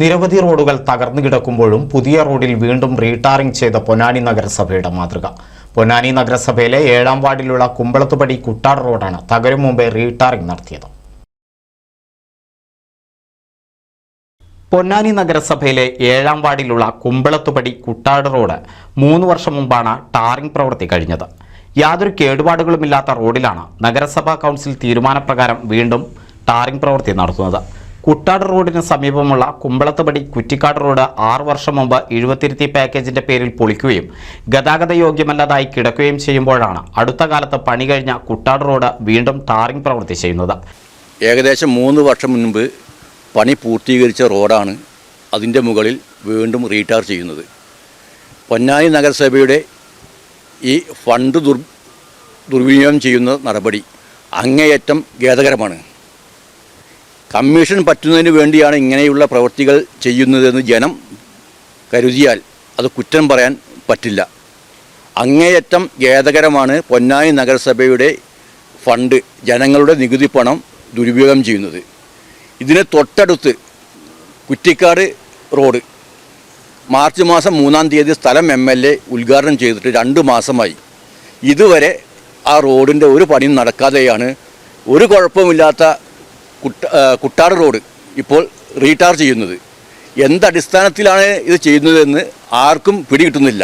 നിരവധി റോഡുകൾ തകർന്നു കിടക്കുമ്പോഴും പുതിയ റോഡിൽ വീണ്ടും റീടാറിംഗ് ചെയ്ത പൊന്നാനി നഗരസഭയുടെ മാതൃക. പൊന്നാനി നഗരസഭയിലെ 7-ാം വാർഡിലുള്ള കുമ്പളത്തുപടി കുട്ടാട് റോഡാണ് തകരും മുമ്പേ റീടാറിംഗ് നടത്തിയത്. പൊന്നാനി നഗരസഭയിലെ 7-ാം വാർഡിലുള്ള കുമ്പളത്തുപടി കുട്ടാട് റോഡ് 3 വർഷം മുമ്പാണ് ടാറിംഗ് പ്രവൃത്തി കഴിഞ്ഞത്. യാതൊരു കേടുപാടുകളുമില്ലാത്ത റോഡിലാണ് നഗരസഭാ കൗൺസിൽ തീരുമാനപ്രകാരം വീണ്ടും ടാറിംഗ് പ്രവൃത്തി നടത്തുന്നത്. കുട്ടാട് റോഡിന് സമീപമുള്ള കുമ്പളത്തുപടി കുറ്റിക്കാട് റോഡ് 6 വർഷം മുമ്പ് എഴുപത്തിരുത്തി പാക്കേജിന്റെ പേരിൽ പൊളിക്കുകയും ഗതാഗത യോഗ്യമല്ലാതായി കിടക്കുകയും ചെയ്യുമ്പോഴാണ് അടുത്ത കാലത്ത് പണി കഴിഞ്ഞ കുട്ടാട് റോഡ് വീണ്ടും ടാറിംഗ് പ്രവൃത്തി ചെയ്യുന്നത്. ഏകദേശം 3 വർഷം മുൻപ് പണി പൂർത്തീകരിച്ച റോഡാണ് അതിൻ്റെ മുകളിൽ വീണ്ടും റീടാർ ചെയ്യുന്നത്. പൊന്നാനി നഗരസഭയുടെ ഈ ഫണ്ട് ദുർവിനിയോഗം ചെയ്യുന്ന നടപടി അങ്ങേയറ്റം ഖേദകരമാണ്. കമ്മീഷൻ പറ്റുന്നതിന് വേണ്ടിയാണ് ഇങ്ങനെയുള്ള പ്രവൃത്തികൾ ചെയ്യുന്നതെന്ന് ജനം കരുതിയാൽ അത് കുറ്റം പറയാൻ പറ്റില്ല. അങ്ങേയറ്റം ഖേദകരമാണ് പൊന്നാനി നഗരസഭയുടെ ഫണ്ട്, ജനങ്ങളുടെ നികുതി പണം ദുരുപയോഗം ചെയ്യുന്നത്. ഇതിന് തൊട്ടടുത്ത് കുറ്റിക്കാട് റോഡ് മാർച്ച് മാസം 3-ാം തീയതി സ്ഥലം MLA ഉദ്ഘാടനം ചെയ്തിട്ട് 2 മാസമായി. ഇതുവരെ ആ റോഡിൻ്റെ ഒരു പണിയും നടക്കാതെയാണ് ഒരു കുഴപ്പമില്ലാത്ത കുട്ടാട് റോഡ് ഇപ്പോൾ റീടാർ ചെയ്യുന്നത്. എന്തടിസ്ഥാനത്തിലാണ് ഇത് ചെയ്യുന്നതെന്ന് ആർക്കും പിടികിട്ടുന്നില്ല.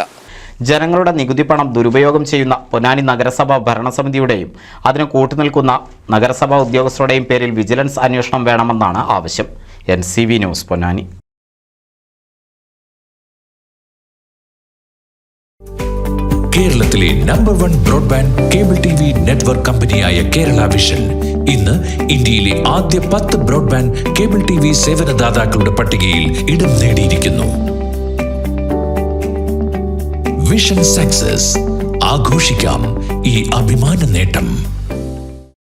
ജനങ്ങളുടെ നികുതി പണം ദുരുപയോഗം ചെയ്യുന്ന പൊന്നാനി നഗരസഭ ഭരണസമിതിയുടെയും അതിന് കൂട്ടുനിൽക്കുന്ന നഗരസഭാ ഉദ്യോഗസ്ഥരുടെയും പേരിൽ വിജിലൻസ് അന്വേഷണം വേണമെന്നാണ് ആവശ്യം. NCV news, Ponnani. കേരളത്തിലെ number 1 broadband cable TV network കമ്പനിയായ കേരള വിഷൻ ഇന്ന് ഇന്ത്യയിലെ ആദ്യ 10 ബ്രോഡ്ബാൻഡ് കേബിൾ TV സേവനദാതാക്കളുടെ പട്ടികയിൽ ഇടം നേടിയിരിക്കുന്നു. വിഷൻ സക്സസ്, ആഘോഷിക്കാം ഈ അഭിമാന നേട്ടം.